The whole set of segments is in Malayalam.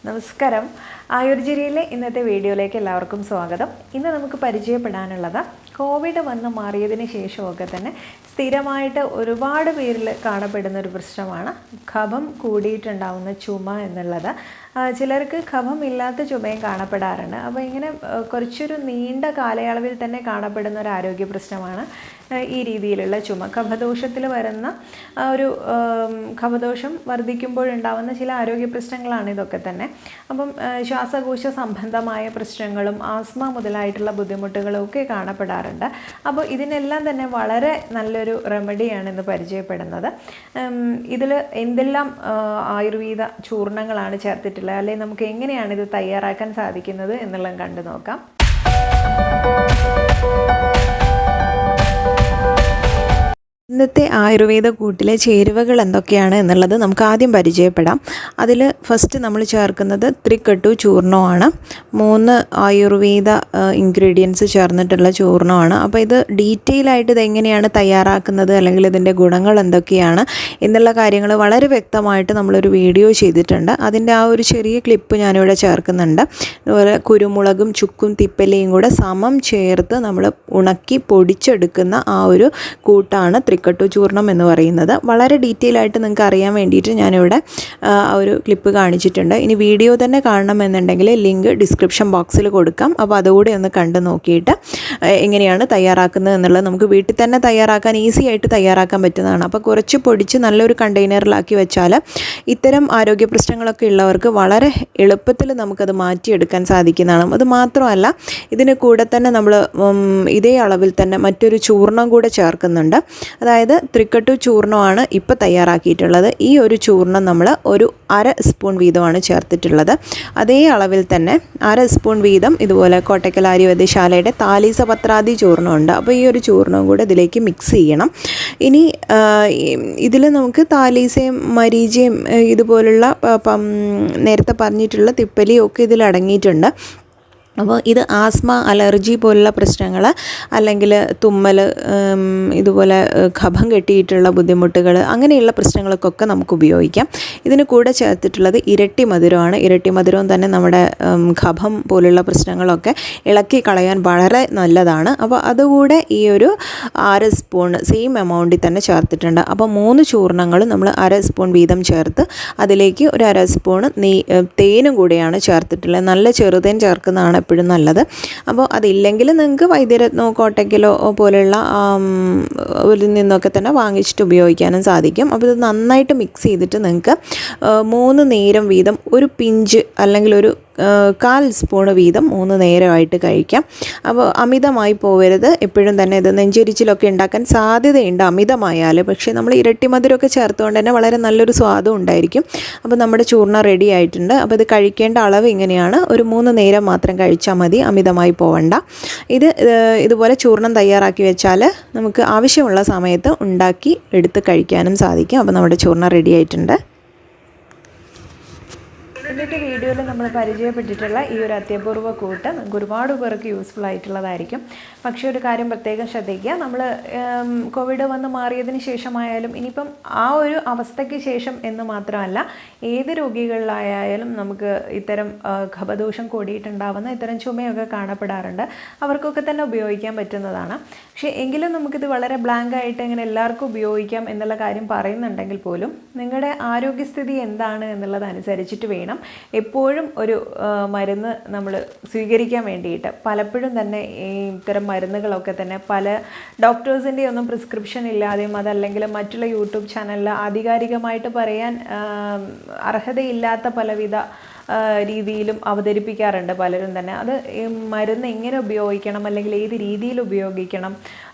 നമസ്കാരം. ആയുർചര്യയിലെ ഇന്നത്തെ വീഡിയോയിലേക്ക് എല്ലാവർക്കും സ്വാഗതം. ഇന്ന് നമുക്ക് പരിചയപ്പെടാനുള്ളത് കോവിഡ് വന്ന് മാറിയതിന് ശേഷമൊക്കെ തന്നെ സ്ഥിരമായിട്ട് ഒരുപാട് പേരിൽ കാണപ്പെടുന്ന ഒരു പ്രശ്നമാണ് കഫം കൂടിയിട്ടുണ്ടാവുന്ന ചുമ എന്നുള്ളത്. ചിലർക്ക് കഫം ഇല്ലാത്ത ചുമയും കാണപ്പെടാറുണ്ട്. അപ്പോൾ ഇങ്ങനെ കുറച്ചൊരു നീണ്ട കാലയളവിൽ തന്നെ കാണപ്പെടുന്ന ഒരു ആരോഗ്യ പ്രശ്നമാണ് ഈ രീതിയിലുള്ള ചുമ. കഫദോഷത്തിൽ വരുന്ന ഒരു കഫദോഷം വർദ്ധിക്കുമ്പോഴുണ്ടാവുന്ന ചില ആരോഗ്യ പ്രശ്നങ്ങളാണ് ഇതൊക്കെ തന്നെ. അപ്പം ശ്വാസകോശ സംബന്ധമായ പ്രശ്നങ്ങളും ആസ്മ മുതലായിട്ടുള്ള ബുദ്ധിമുട്ടുകളും ഒക്കെ കാണപ്പെടാറുണ്ട്. അപ്പോൾ ഇതിനെല്ലാം തന്നെ വളരെ നല്ലൊരു റെമഡിയാണ് ഇന്ന് പരിചയപ്പെടുന്നത്. ഇതിൽ എന്തെല്ലാം ആയുർവേദ ചൂർണങ്ങളാണ് ചേർത്തിട്ടുള്ളത്, അല്ലെങ്കിൽ നമുക്ക് എങ്ങനെയാണ് ഇത് തയ്യാറാക്കാൻ സാധിക്കുന്നത് എന്നുള്ളത് കണ്ടു നോക്കാം. ഇന്നത്തെ ആയുർവേദ കൂട്ടിലെ ചേരുവകൾ എന്തൊക്കെയാണ് എന്നുള്ളത് നമുക്ക് ആദ്യം പരിചയപ്പെടാം. അതിൽ ഫസ്റ്റ് നമ്മൾ ചേർക്കുന്നത് ത്രിക്കട്ടു ചൂർണമാണ്. 3 ആയുർവേദ ഇൻഗ്രീഡിയൻസ് ചേർന്നിട്ടുള്ള ചൂർണമാണ്. അപ്പോൾ ഇത് ഡീറ്റെയിൽ ആയിട്ട് ഇതെങ്ങനെയാണ് തയ്യാറാക്കുന്നത്, അല്ലെങ്കിൽ ഇതിൻ്റെ ഗുണങ്ങൾ എന്തൊക്കെയാണ് എന്നുള്ള കാര്യങ്ങൾ വളരെ വ്യക്തമായിട്ട് നമ്മളൊരു വീഡിയോ ചെയ്തിട്ടുണ്ട്. അതിൻ്റെ ആ ഒരു ചെറിയ ക്ലിപ്പ് ഞാനിവിടെ ചേർക്കുന്നുണ്ട്. അതുപോലെ കുരുമുളകും ചുക്കും തിപ്പലയും കൂടെ സമം ചേർത്ത് നമ്മൾ ഉണക്കി പൊടിച്ചെടുക്കുന്ന ആ ഒരു കൂട്ടാണ് ത്രിക്കട്ടു ചൂർണം എന്ന് പറയുന്നത്. വളരെ ഡീറ്റെയിൽ ആയിട്ട് നിങ്ങൾക്ക് അറിയാൻ വേണ്ടിയിട്ട് ഞാനിവിടെ ഒരു ക്ലിപ്പ് കാണിച്ചിട്ടുണ്ട്. ഇനി വീഡിയോ തന്നെ കാണണമെന്നുണ്ടെങ്കിൽ ലിങ്ക് ഡിസ്ക്രിപ്ഷൻ ബോക്സിൽ കൊടുക്കാം. അപ്പോൾ അതുകൂടി ഒന്ന് കണ്ടു നോക്കിയിട്ട് എങ്ങനെയാണ് തയ്യാറാക്കുന്നത് എന്നുള്ളത് നമുക്ക് വീട്ടിൽ തന്നെ തയ്യാറാക്കാൻ, ഈസി ആയിട്ട് തയ്യാറാക്കാൻ പറ്റുന്നതാണ്. അപ്പോൾ കുറച്ച് പൊടിച്ച് നല്ലൊരു കണ്ടെയ്നറിലാക്കി വെച്ചാൽ ഇത്തരം ആരോഗ്യ പ്രശ്നങ്ങളൊക്കെ ഉള്ളവർക്ക് വളരെ എളുപ്പത്തിൽ നമുക്കത് മാറ്റിയെടുക്കാൻ സാധിക്കുന്നതാണ്. അത് മാത്രമല്ല, ഇതിന് കൂടെ തന്നെ നമ്മൾ ഇതേ അളവിൽ തന്നെ മറ്റൊരു ചൂർണം കൂടെ ചേർക്കുന്നുണ്ട്. അതായത് ത്രിക്കട്ടു ചൂർണമാണ് ഇപ്പോൾ തയ്യാറാക്കിയിട്ടുള്ളത്. ഈ ഒരു ചൂർണം നമ്മൾ ഒരു 1/2 സ്പൂൺ വീതമാണ് ചേർത്തിട്ടുള്ളത്. അതേ അളവിൽ തന്നെ 1/2 സ്പൂൺ വീതം ഇതുപോലെ കോട്ടക്കൽ ആര്യവൈദ്യശാലയുടെ താലിസപത്രാദി ചൂർണമുണ്ട്. അപ്പോൾ ഈ ഒരു ചൂർണം കൂടെ ഇതിലേക്ക് മിക്സ് ചെയ്യണം. ഇനി ഇതിൽ നമുക്ക് താലീസയും മരീചയും ഇതുപോലുള്ള നേരത്തെ പറഞ്ഞിട്ടുള്ള തിപ്പലിയും ഒക്കെ ഇതിൽ അടങ്ങിയിട്ടുണ്ട്. അപ്പോൾ ഇത് ആസ്മ, അലർജി പോലുള്ള പ്രശ്നങ്ങൾ, അല്ലെങ്കിൽ തുമ്മൽ, ഇതുപോലെ കഫം കെട്ടിയിട്ടുള്ള ബുദ്ധിമുട്ടുകൾ, അങ്ങനെയുള്ള പ്രശ്നങ്ങൾക്കൊക്കെ നമുക്ക് ഉപയോഗിക്കാം. ഇതിന് കൂടെ ചേർത്തിട്ടുള്ളത് ഇരട്ടി മധുരമാണ്. ഇരട്ടി മധുരവും തന്നെ നമ്മുടെ കഫം പോലുള്ള പ്രശ്നങ്ങളൊക്കെ ഇളക്കി കളയാൻ വളരെ നല്ലതാണ്. അപ്പോൾ അതുകൂടെ ഈ ഒരു 1/2 സ്പൂൺ സെയിം എമൗണ്ടിൽ തന്നെ ചേർത്തിട്ടുണ്ട്. അപ്പോൾ 3 ചൂർണങ്ങൾ നമ്മൾ 1/2 സ്പൂൺ വീതം ചേർത്ത് അതിലേക്ക് ഒരു 1/2 സ്പൂൺ തേനും കൂടെയാണ് ചേർത്തിട്ടുള്ളത്. നല്ല ചെറുതേൻ ചേർക്കുന്നതാണ് എപ്പോഴും നല്ലത്. അപ്പോൾ അതില്ലെങ്കിൽ നിങ്ങൾക്ക് വൈദ്യരത്നോ കോട്ടയ്ക്കലോ പോലെയുള്ള നിന്നൊക്കെ തന്നെ വാങ്ങിച്ചിട്ട് ഉപയോഗിക്കാനും സാധിക്കും. അപ്പോൾ ഇത് നന്നായിട്ട് മിക്സ് ചെയ്തിട്ട് നിങ്ങൾക്ക് 3 നേരം വീതം ഒരു പിഞ്ച് അല്ലെങ്കിൽ ഒരു 1/4 സ്പൂൺ വീതം 3 നേരമായിട്ട് കഴിക്കാം. അപ്പോൾ അമിതമായി പോകരുത്. എപ്പോഴും തന്നെ ഇത് നെഞ്ചെരിച്ചിലൊക്കെ ഉണ്ടാക്കാൻ സാധ്യതയുണ്ട് അമിതമായാൽ. പക്ഷേ നമ്മൾ ഇരട്ടി മധുരമൊക്കെ ചേർത്തുകൊണ്ട് തന്നെ വളരെ നല്ലൊരു സ്വാദും ഉണ്ടായിരിക്കും. അപ്പോൾ നമ്മുടെ ചൂർണം റെഡി ആയിട്ടുണ്ട്. അപ്പോൾ ഇത് കഴിക്കേണ്ട അളവ് ഇങ്ങനെയാണ്. ഒരു 3 നേരം മാത്രം കഴിച്ചാൽ മതി, അമിതമായി പോവണ്ട. ഇതുപോലെ ചൂർണം തയ്യാറാക്കി വെച്ചാൽ നമുക്ക് ആവശ്യമുള്ള സമയത്ത് ഉണ്ടാക്കി എടുത്ത് കഴിക്കാനും സാധിക്കും. അപ്പോൾ നമ്മുടെ ചൂർണം റെഡി ആയിട്ടുണ്ട്. ഇന്നത്തെ വീഡിയോയിൽ നമ്മൾ പരിചയപ്പെട്ടിട്ടുള്ള ഈ ഒരു അത്യപൂർവ കൂട്ട് നമുക്ക് ഒരുപാട് പേർക്ക് യൂസ്ഫുൾ ആയിട്ടുള്ളതായിരിക്കും. പക്ഷേ ഒരു കാര്യം പ്രത്യേകം ശ്രദ്ധിക്കുക, നമ്മൾ കോവിഡ് വന്ന് മാറിയതിന് ശേഷമായാലും ഇനിയിപ്പം ആ ഒരു അവസ്ഥയ്ക്ക് ശേഷം എന്ന് മാത്രമല്ല, ഏത് രോഗികളിലായാലും നമുക്ക് ഇത്തരം കഫദോഷം കൂടിയിട്ടുണ്ടാവുന്ന ഇത്തരം ചുമയൊക്കെ കാണപ്പെടാറുണ്ട്. അവർക്കൊക്കെ തന്നെ ഉപയോഗിക്കാൻ പറ്റുന്നതാണ്. പക്ഷേ എങ്കിലും നമുക്കിത് വളരെ ബ്ലാങ്ക് ആയിട്ട് ഇങ്ങനെ എല്ലാവർക്കും ഉപയോഗിക്കാം എന്നുള്ള കാര്യം പറയുന്നുണ്ടെങ്കിൽ പോലും നിങ്ങളുടെ ആരോഗ്യസ്ഥിതി എന്താണ് എന്നുള്ളതനുസരിച്ചിട്ട് വേണം എപ്പോഴും ഒരു മരുന്ന് നമ്മൾ സ്വീകരിക്കാൻ വേണ്ടിയിട്ട്. പലപ്പോഴും തന്നെ ഇത്തരം മരുന്നുകളൊക്കെ തന്നെ പല ഡോക്ടേഴ്സിൻ്റെ ഒന്നും പ്രിസ്ക്രിപ്ഷൻ ഇല്ലാതെയും അതല്ലെങ്കിൽ മറ്റുള്ള യൂട്യൂബ് ചാനലിൽ ആധികാരികമായിട്ട് പറയാൻ അർഹതയില്ലാത്ത പലവിധ രീതിയിലും അവതരിപ്പിക്കാറുണ്ട് പലരും തന്നെ. അത് മരുന്ന് എങ്ങനെ ഉപയോഗിക്കണം, അല്ലെങ്കിൽ ഏത് രീതിയിൽ ഉപയോഗിക്കണം,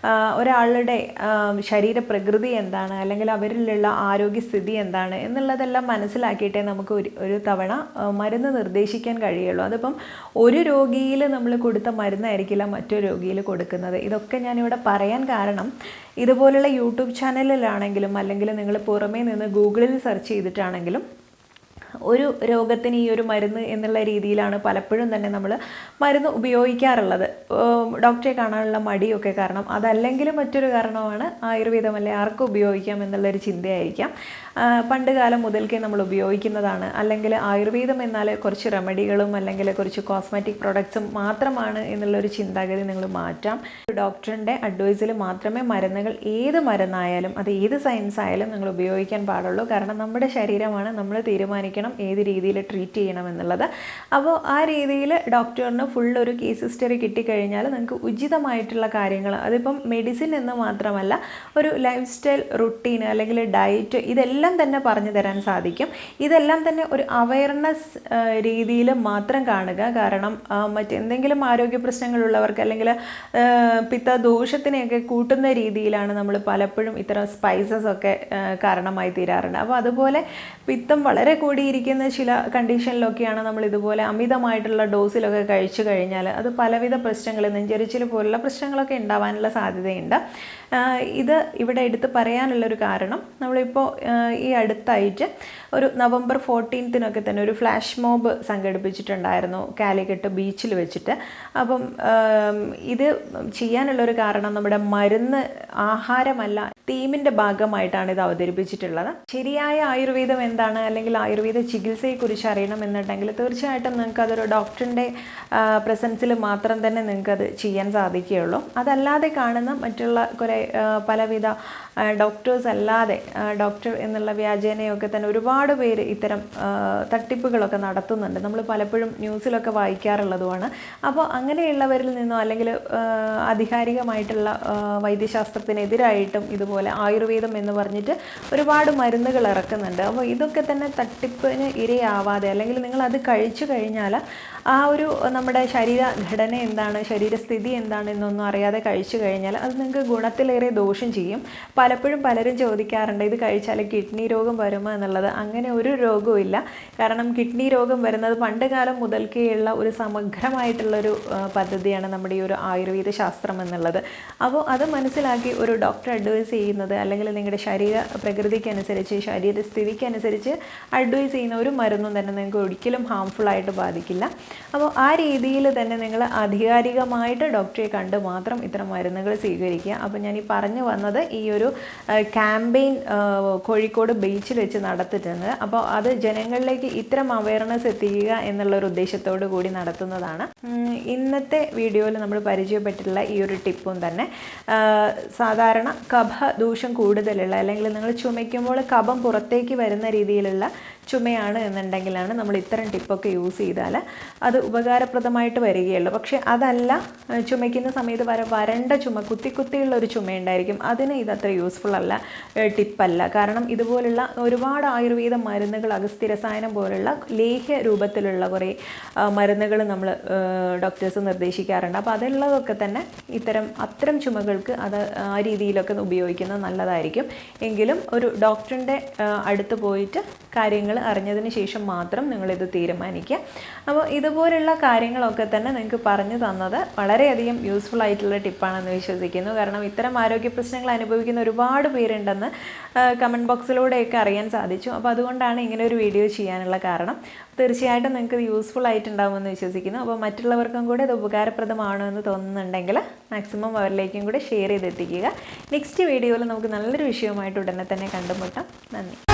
ഒരാളുടെ ശരീരപ്രകൃതി എന്താണ്, അല്ലെങ്കിൽ അവരിലുള്ള ആരോഗ്യസ്ഥിതി എന്താണ് എന്നുള്ളതെല്ലാം മനസ്സിലാക്കിയിട്ടേ നമുക്ക് ഒരു തവണ മരുന്ന് നിർദ്ദേശിക്കാൻ കഴിയുള്ളൂ. അതിപ്പം ഒരു രോഗിയിൽ നമ്മൾ കൊടുത്ത മരുന്നായിരിക്കില്ല മറ്റൊരു രോഗിയിൽ കൊടുക്കുന്നത്. ഇതൊക്കെ ഞാനിവിടെ പറയാൻ കാരണം, ഇതുപോലുള്ള യൂട്യൂബ് ചാനലിലാണെങ്കിലും അല്ലെങ്കിൽ നിങ്ങൾ പുറമേ നിന്ന് ഗൂഗിളിൽ സെർച്ച് ചെയ്തിട്ടാണെങ്കിലും ഒരു രോഗത്തിന് ഈ ഒരു മരുന്ന് എന്നുള്ള രീതിയിലാണ് പലപ്പോഴും തന്നെ നമ്മൾ മരുന്ന് ഉപയോഗിക്കാറുള്ളത്. ഡോക്ടറെ കാണാനുള്ള മടിയൊക്കെ കാരണം, അതല്ലെങ്കിൽ മറ്റൊരു കാരണമാണ് ആയുർവേദമല്ലേ ആർക്കും ഉപയോഗിക്കാം എന്നുള്ളൊരു ചിന്തയായിരിക്കാം. പണ്ട് കാലം മുതൽക്കേ നമ്മൾ ഉപയോഗിക്കുന്നതാണ്. അല്ലെങ്കിൽ ആയുർവേദം എന്നാൽ കുറച്ച് റെമഡികളും അല്ലെങ്കിൽ കുറച്ച് കോസ്മെറ്റിക് പ്രോഡക്ട്സും മാത്രമാണ് എന്നുള്ളൊരു ചിന്താഗതി നിങ്ങൾ മാറ്റാം. ഡോക്ടറിൻ്റെ അഡ്വൈസിൽ മാത്രമേ മരുന്നുകൾ ഏത് മരുന്നായാലും അത് ഏത് സയൻസ് ആയാലും നിങ്ങൾ ഉപയോഗിക്കാൻ പാടുള്ളൂ. കാരണം നമ്മുടെ ശരീരമാണ്, നമ്മൾ തീരുമാനിക്കണം ഏത് രീതിയിൽ ട്രീറ്റ് ചെയ്യണം എന്നുള്ളത്. അപ്പോൾ ആ രീതിയിൽ ഡോക്ടറിന് ഫുൾ ഒരു കേസ് ഹിസ്റ്ററി കിട്ടിക്കഴിഞ്ഞാൽ നിങ്ങൾക്ക് ഉചിതമായിട്ടുള്ള കാര്യങ്ങൾ, അതിപ്പം മെഡിസിൻ എന്ന് മാത്രമല്ല ഒരു ലൈഫ് സ്റ്റൈൽ റുട്ടീൻ അല്ലെങ്കിൽ ഡയറ്റ്, ഇതെല്ലാം തന്നെ പറഞ്ഞു തരാൻ സാധിക്കും. ഇതെല്ലാം തന്നെ ഒരു അവയർനെസ് രീതിയിൽ മാത്രം കാണുക. കാരണം മറ്റെന്തെങ്കിലും ആരോഗ്യ പ്രശ്നങ്ങളുള്ളവർക്ക് അല്ലെങ്കിൽ പിത്തദോഷത്തിനെയൊക്കെ കൂട്ടുന്ന രീതിയിലാണ് നമ്മൾ പലപ്പോഴും ഇത്തരം സ്പൈസസ് ഒക്കെ കാരണമായി തീരാറുണ്ട്. അപ്പോൾ അതുപോലെ പിത്തം വളരെ കൂടിയിരിക്കുന്ന ചില കണ്ടീഷനിലൊക്കെയാണ് നമ്മൾ ഇതുപോലെ അമിതമായിട്ടുള്ള ഡോസിലൊക്കെ കഴിച്ചു കഴിഞ്ഞാൽ അത് പലവിധ പ്രശ്നങ്ങൾ, നെഞ്ചരിച്ചിൽ പോലുള്ള പ്രശ്നങ്ങളൊക്കെ ഉണ്ടാവാനുള്ള സാധ്യതയുണ്ട്. ഇത് ഇവിടെ എടുത്ത് പറയാനുള്ളൊരു കാരണം, നമ്മളിപ്പോൾ ഈ അടുത്തായിട്ട് ഒരു നവംബർ 14 തന്നെ ഒരു ഫ്ലാഷ് മോബ് സംഘടിപ്പിച്ചിട്ടുണ്ടായിരുന്നു കാലിക്കറ്റ് ബീച്ചിൽ വെച്ചിട്ട്. അപ്പം ഇത് ചെയ്യാനുള്ളൊരു കാരണം നമ്മുടെ മരുന്ന് ആഹാരമല്ല, തീമിൻ്റെ ഭാഗമായിട്ടാണ് ഇത് അവതരിപ്പിച്ചിട്ടുള്ളത്. ശരിയായ ആയുർവേദം എന്താണ് അല്ലെങ്കിൽ ആയുർവേദ ചികിത്സയെക്കുറിച്ച് അറിയണം എന്നുണ്ടെങ്കിൽ തീർച്ചയായിട്ടും നിങ്ങൾക്ക് അതൊരു ഡോക്ടറിൻ്റെ പ്രസൻസിൽ മാത്രം തന്നെ നിങ്ങൾക്കത് ചെയ്യാൻ സാധിക്കുകയുള്ളൂ. അതല്ലാതെ കാണുന്ന മറ്റുള്ള കുറേ പലവിധ ഡോക്ടേഴ്സ് അല്ലാതെ ഡോക്ടർ എന്നുള്ള വ്യാജേനയൊക്കെ തന്നെ ഒരുപാട് പേര് ഇത്തരം തട്ടിപ്പുകളൊക്കെ നടത്തുന്നുണ്ട്. നമ്മൾ പലപ്പോഴും ന്യൂസിലൊക്കെ വായിക്കാറുള്ളതുമാണ്. അപ്പോൾ അങ്ങനെയുള്ളവരിൽ നിന്നോ അല്ലെങ്കിൽ ആധികാരികമായിട്ടുള്ള വൈദ്യശാസ്ത്രത്തിനെതിരായിട്ടും ഇതുപോലെ ആയുർവേദം എന്ന് പറഞ്ഞിട്ട് ഒരുപാട് മരുന്നുകൾ ഇറക്കുന്നുണ്ട്. അപ്പോൾ ഇതൊക്കെ തന്നെ തട്ടിപ്പിന് ഇരയാവാതെ, അല്ലെങ്കിൽ നിങ്ങൾ അത് കഴിച്ചു കഴിഞ്ഞാൽ ആ ഒരു നമ്മുടെ ശരീരഘടന എന്താണ്, ശരീരസ്ഥിതി എന്താണ് എന്നൊന്നും അറിയാതെ കഴിച്ചു കഴിഞ്ഞാൽ അത് നിങ്ങൾക്ക് ഗുണത്തിലേറെ ദോഷം ചെയ്യും. പലപ്പോഴും പലരും ചോദിക്കാറുണ്ട് ഇത് കഴിച്ചാൽ കിഡ്നി രോഗം വരുമോ എന്നുള്ളത്. അങ്ങനെ ഒരു രോഗവും ഇല്ല. കാരണം കിഡ്നി രോഗം വരുന്നത് പണ്ട് കാലം മുതൽക്കേയുള്ള ഒരു സമഗ്രമായിട്ടുള്ളൊരു പദ്ധതിയാണ് നമ്മുടെ ഈ ഒരു ആയുർവേദ ശാസ്ത്രം എന്നുള്ളത്. അപ്പോൾ അത് മനസ്സിലാക്കി ഒരു ഡോക്ടർ അഡ്വൈസ് ചെയ്യുന്നത് അല്ലെങ്കിൽ നിങ്ങളുടെ ശരീര പ്രകൃതിക്കനുസരിച്ച് ശരീരസ്ഥിതിക്കനുസരിച്ച് അഡ്വൈസ് ചെയ്യുന്ന ഒരു മരുന്നും തന്നെ നിങ്ങൾക്ക് ഒരിക്കലും ഹാംഫുൾ ആയിട്ട് ബാധിക്കില്ല. അപ്പോൾ ആ രീതിയിൽ തന്നെ നിങ്ങൾ ആധികാരികമായിട്ട് ഡോക്ടറെ കണ്ട് മാത്രം ഇത്തരം മരുന്നുകൾ സ്വീകരിക്കുക. അപ്പോൾ ഞാൻ ഈ പറഞ്ഞു വന്നത് ഈ ഒരു ക്യാമ്പയിൻ കോഴിക്കോട് ബീച്ചിൽ വെച്ച് നടത്തിയിട്ടുണ്ട്. അപ്പോൾ അത് ജനങ്ങളിലേക്ക് ഇത്തരം അവയർനെസ് എത്തിക്കുക എന്നുള്ളൊരു ഉദ്ദേശത്തോടു കൂടി നടത്തുന്നതാണ്. ഇന്നത്തെ വീഡിയോയിൽ നമ്മൾ പരിചയപ്പെട്ടിട്ടുള്ള ഈ ഒരു ടിപ്പും തന്നെ സാധാരണ കഫദൂഷം കൂടുതലുള്ള അല്ലെങ്കിൽ നിങ്ങൾ ചുമയ്ക്കുമ്പോൾ കഫം പുറത്തേക്ക് വരുന്ന രീതിയിലുള്ള ചുമയാണ് എന്നുണ്ടെങ്കിലാണ് നമ്മൾ ഇത്തരം ടിപ്പൊക്കെ യൂസ് ചെയ്താൽ അത് ഉപകാരപ്രദമായിട്ട് വരികയുള്ളൂ. പക്ഷേ അതല്ല, ചുമയ്ക്കുന്ന സമയത്ത് വരണ്ട ചുമ, കുത്തിയുള്ള ഒരു ചുമയുണ്ടായിരിക്കും, അതിന് ഇതത്ര യൂസ്ഫുൾ അല്ല, ടിപ്പല്ല. കാരണം ഇതുപോലുള്ള ഒരുപാട് ആയുർവേദ മരുന്നുകൾ, അഗസ്ത്യ രസായനം പോലുള്ള ലേഹ്യ രൂപത്തിലുള്ള കുറേ മരുന്നുകൾ നമ്മൾ ഡോക്ടേഴ്സ് നിർദ്ദേശിക്കാറുണ്ട്. അപ്പോൾ അതുള്ളതൊക്കെ തന്നെ അത്തരം ചുമകൾക്ക് അത് ആ രീതിയിലൊക്കെ ഉപയോഗിക്കുന്നത് നല്ലതായിരിക്കും. എങ്കിലും ഒരു ഡോക്ടറിൻ്റെ അടുത്ത് പോയിട്ട് കാര്യങ്ങൾ അറിഞ്ഞതിന് ശേഷം മാത്രം നിങ്ങളിത് തീരുമാനിക്കുക. അപ്പോൾ ഇതുപോലുള്ള കാര്യങ്ങളൊക്കെ തന്നെ നിങ്ങൾക്ക് പറഞ്ഞു തന്നത് വളരെയധികം യൂസ്ഫുൾ ആയിട്ടുള്ള ടിപ്പാണെന്ന് വിശ്വസിക്കുന്നു. കാരണം ഇത്തരം ആരോഗ്യ പ്രശ്നങ്ങൾ അനുഭവിക്കുന്ന ഒരുപാട് പേരുണ്ടെന്ന് കമൻറ്റ് ബോക്സിലൂടെയൊക്കെ അറിയാൻ സാധിച്ചു. അപ്പോൾ അതുകൊണ്ടാണ് ഇങ്ങനെ ഒരു വീഡിയോ ചെയ്യാനുള്ള കാരണം. തീർച്ചയായിട്ടും നിങ്ങൾക്ക് ഇത് യൂസ്ഫുൾ ആയിട്ടുണ്ടാകുമെന്ന് വിശ്വസിക്കുന്നു. അപ്പോൾ മറ്റുള്ളവർക്കും കൂടെ ഇത് ഉപകാരപ്രദമാണോ എന്ന് തോന്നുന്നുണ്ടെങ്കിൽ മാക്സിമം അവരിലേക്കും കൂടെ ഷെയർ ചെയ്തെത്തിക്കുക. നെക്സ്റ്റ് വീഡിയോയിൽ നമുക്ക് നല്ലൊരു വിഷയവുമായിട്ട് ഉടനെ തന്നെ കണ്ടുമുട്ടാം. നന്ദി.